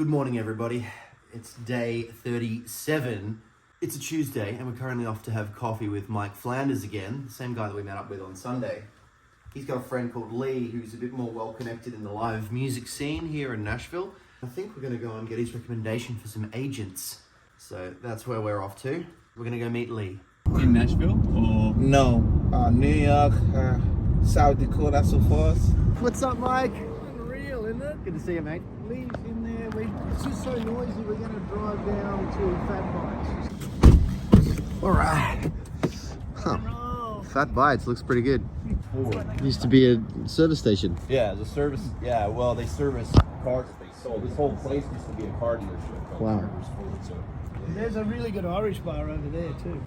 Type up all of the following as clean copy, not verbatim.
Good morning, everybody. It's day 37. It's a Tuesday, and we're currently off to have coffee with Mike Flanders again, the same guy that we met up with on Sunday. He's got a friend called Lee, who's a bit more well-connected in the live music scene here in Nashville. I think we're going to go and get his recommendation for some agents. So that's where we're off to. We're going to go meet Lee. In Nashville, or? No, New York, South Dakota, so far. What's up, Mike? Unreal, isn't it? Good to see you, mate. Lee's in there. It's just so noisy. We're going to drive down to Fat Bites. All right. Oh, Fat Bites looks pretty good. Used to be a service station. Yeah, the service. Yeah, well, they service cars that they sold. This whole place used to be a car dealership. Wow. So, there's a really good Irish bar over there too.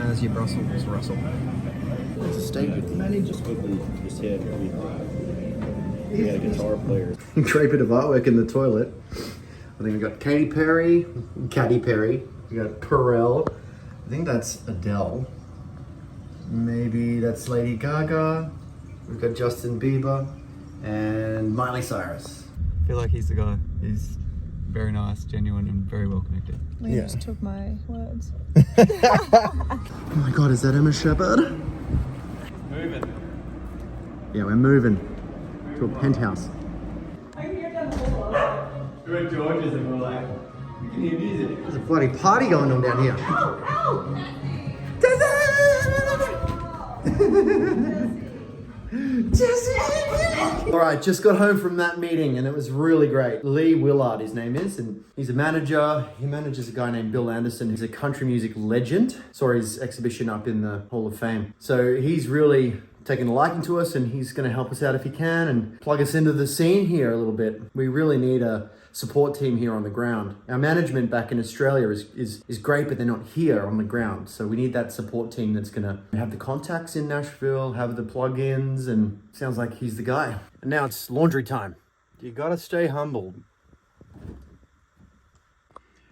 As your Brussels, Russell. It's a stadium. just quickly, just hit. We got a guitar player. Great bit of artwork in the toilet. I think we got Katy Perry, we got Perel. I think that's Adele. Maybe that's Lady Gaga. We've got Justin Bieber and Miley Cyrus. I feel like he's the guy. He's very nice, genuine, and very well connected. You just took my words. Oh my god, is that Emma Shepherd? Moving. Yeah, we're moving to a penthouse. We're at George's and we're like, we can hear music. There's a bloody party going on down here. All right, just got home from that meeting and it was really great. Lee Willard, his name is, and he's a manager. He manages a guy named Bill Anderson, who's a country music legend. Saw his exhibition up in the Hall of Fame. So he's really taken a liking to us and he's going to help us out if he can and plug us into the scene here a little bit. We really need a support team here on the ground. Our management back in Australia is great, but they're not here on the ground. So we need that support team that's gonna have the contacts in Nashville, have the plugins, and sounds like he's the guy. And now it's laundry time. You gotta stay humble.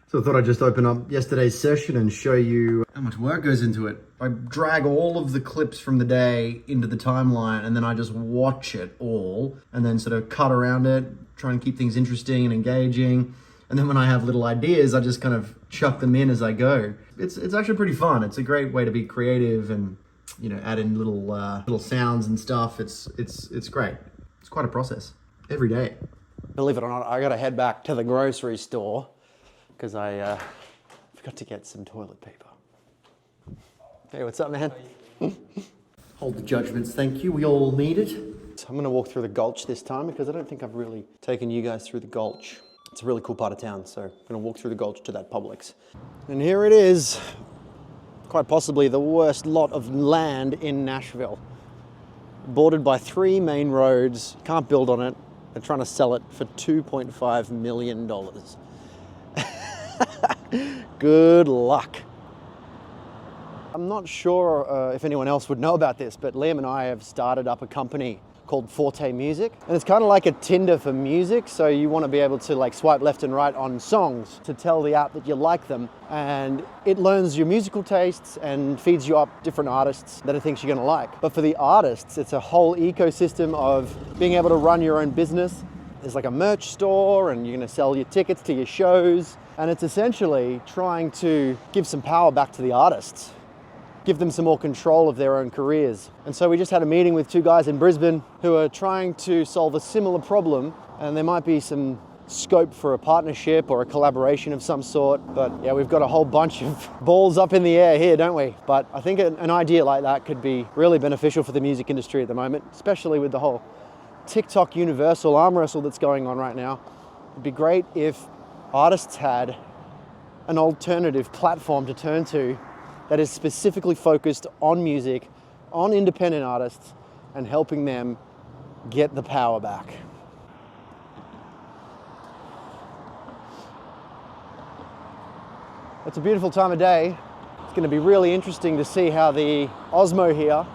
So I thought I'd just open up yesterday's session and show you how much work goes into it. I drag all of the clips from the day into the timeline and then I just watch it all and then sort of cut around it, try and keep things interesting and engaging. And then when I have little ideas, I just kind of chuck them in as I go. It's actually pretty fun. It's a great way to be creative and, you know, add in little sounds and stuff. It's great. It's quite a process every day. Believe it or not, I gotta head back to the grocery store because I forgot to get some toilet paper. Hey, what's up, man? Hold the judgments, thank you. We all need it. I'm gonna walk through the Gulch this time because I don't think I've really taken you guys through the Gulch. It's a really cool part of town, so I'm gonna walk through the Gulch to that Publix. And here it is, quite possibly the worst lot of land in Nashville. Bordered by 3 main roads, can't build on it. They're trying to sell it for $2.5 million. Good luck. I'm not sure if anyone else would know about this, but Liam and I have started up a company called Forte Music. And it's kind of like a Tinder for music. So you want to be able to like swipe left and right on songs to tell the app that you like them. And it learns your musical tastes and feeds you up different artists that it thinks you're going to like. But for the artists, it's a whole ecosystem of being able to run your own business. There's like a merch store and you're going to sell your tickets to your shows. And it's essentially trying to give some power back to the artists. Give them some more control of their own careers. And so we just had a meeting with 2 guys in Brisbane who are trying to solve a similar problem, and there might be some scope for a partnership or a collaboration of some sort. But yeah, we've got a whole bunch of balls up in the air here, don't we? But I think an idea like that could be really beneficial for the music industry at the moment, especially with the whole TikTok universal arm wrestle that's going on right now. It'd be great if artists had an alternative platform to turn to that is specifically focused on music, on independent artists, and helping them get the power back. It's a beautiful time of day. It's going to be really interesting to see how the Osmo here,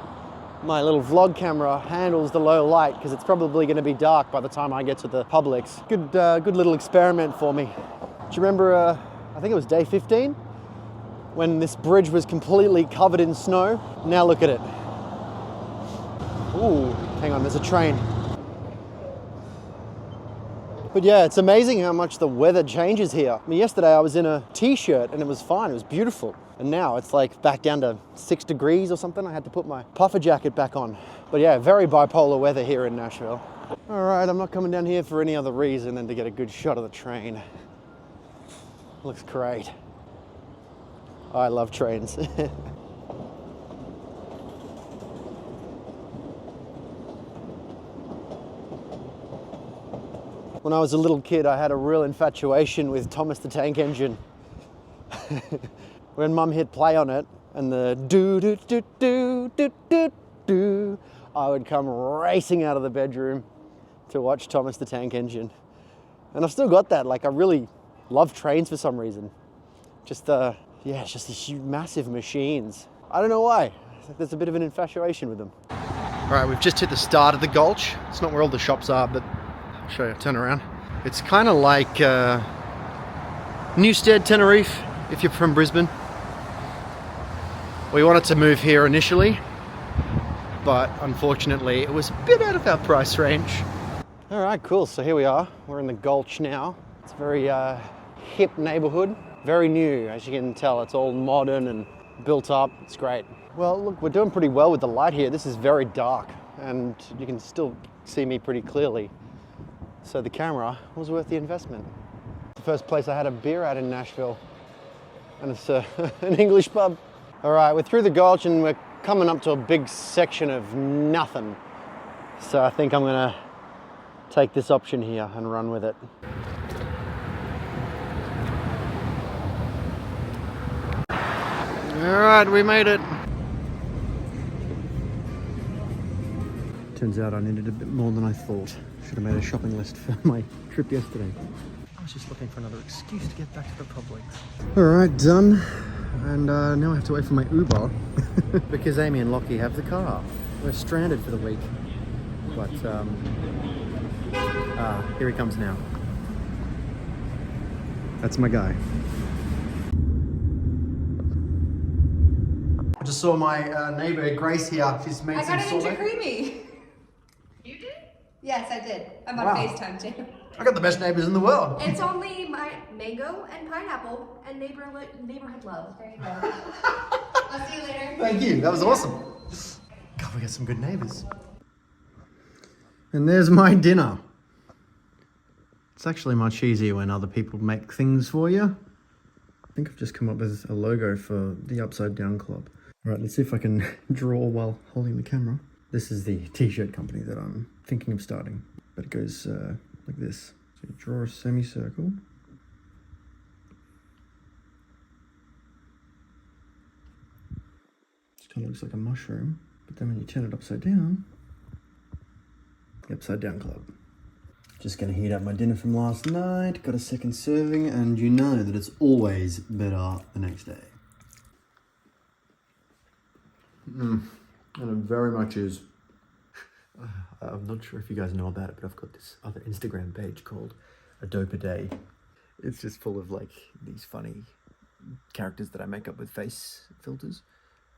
my little vlog camera, handles the low light because it's probably going to be dark by the time I get to the Publix. Good little experiment for me. Do you remember, I think it was day 15? When this bridge was completely covered in snow. Now look at it. Ooh, hang on, there's a train. But yeah, it's amazing how much the weather changes here. I mean, yesterday I was in a t-shirt and it was fine, it was beautiful. And now it's like back down to 6 degrees or something. I had to put my puffer jacket back on. But yeah, very bipolar weather here in Nashville. All right, I'm not coming down here for any other reason than to get a good shot of the train. Looks great. I love trains. When I was a little kid, I had a real infatuation with Thomas the Tank Engine. When Mum hit play on it and the do do do do do do do, I would come racing out of the bedroom to watch Thomas the Tank Engine. And I've still got that. Like, I really love trains for some reason. Just yeah, it's just these huge, massive machines. I don't know why. There's a bit of an infatuation with them. All right, we've just hit the start of the Gulch. It's not where all the shops are, but I'll show you. Turn around. It's kind of like Newstead, Tenerife, if you're from Brisbane. We wanted to move here initially, but unfortunately it was a bit out of our price range. All right, cool. So here we are. We're in the Gulch now. It's a very hip neighborhood. Very new, as you can tell. It's all modern and built up. It's great. Well, look, we're doing pretty well with the light here. This is very dark and you can still see me pretty clearly. So the camera was worth the investment. The first place I had a beer at in Nashville, and it's an English pub. All right, we're through the Gulch and we're coming up to a big section of nothing. So I think I'm gonna take this option here and run with it. All right, we made it. Turns out I needed a bit more than I thought. Should have made a shopping list for my trip yesterday. I was just looking for another excuse to get back to the Publix. All right, done. And now I have to wait for my Uber because Amy and Lockie have the car. We're stranded for the week. But here he comes now. That's my guy. I just saw my neighbor Grace here. She's made some sorbet. I got it into creamy. You did? Yes, I did. I'm on Wow. FaceTime too. I got the best neighbors in the world. It's only my mango and pineapple and neighborhood love. There you go. I'll see you later. Thank you. That was awesome. God, we got some good neighbors. And there's my dinner. It's actually much easier when other people make things for you. I think I've just come up with a logo for the Upside Down Club. All right, let's see if I can draw while holding the camera. This is the t-shirt company that I'm thinking of starting, but it goes like this. So you draw a semicircle. It kind of looks like a mushroom, but then when you turn it upside down, the Upside Down Club. Just gonna heat up my dinner from last night. Got a second serving, and you know that it's always better the next day. And it very much is. I'm not sure if you guys know about it, but I've got this other Instagram page called A Dope a Day. It's just full of like these funny characters that I make up with face filters.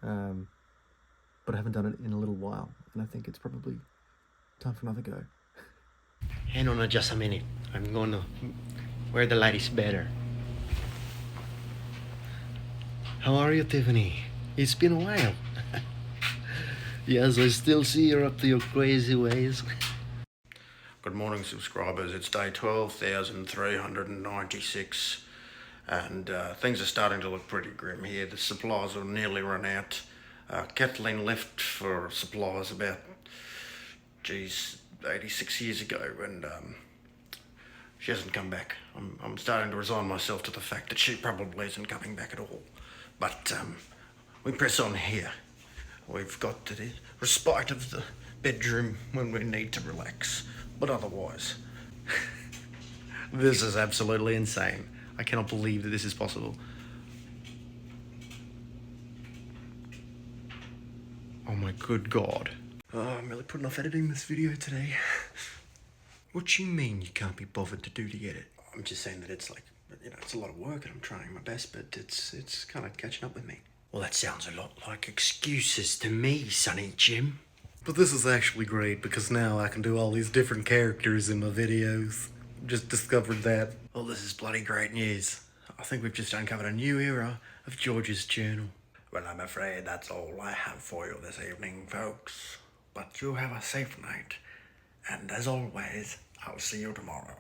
But I haven't done it in a little while, and I think it's probably time for another go. Hang on just a minute. I'm going to wear the ladies better. How are you, Tiffany? It's been a while. Yes, I still see you're up to your crazy ways. Good morning, subscribers. It's day 12,396 and things are starting to look pretty grim here. The supplies are nearly run out. Kathleen left for supplies about, 86 years ago, and she hasn't come back. I'm starting to resign myself to the fact that she probably isn't coming back at all. But we press on here. We've got the respite of the bedroom when we need to relax, but otherwise, this is absolutely insane. I cannot believe that this is possible. Oh my good God. Oh, I'm really putting off editing this video today. What you mean you can't be bothered to do to get it? I'm just saying that it's like, it's a lot of work and I'm trying my best, but it's kind of catching up with me. Well, that sounds a lot like excuses to me, Sonny Jim. But this is actually great because now I can do all these different characters in my videos. just discovered that. Well, this is bloody great news. I think we've just uncovered a new era of George's journal. Well, I'm afraid that's all I have for you this evening, folks. But you have a safe night. And as always, I'll see you tomorrow.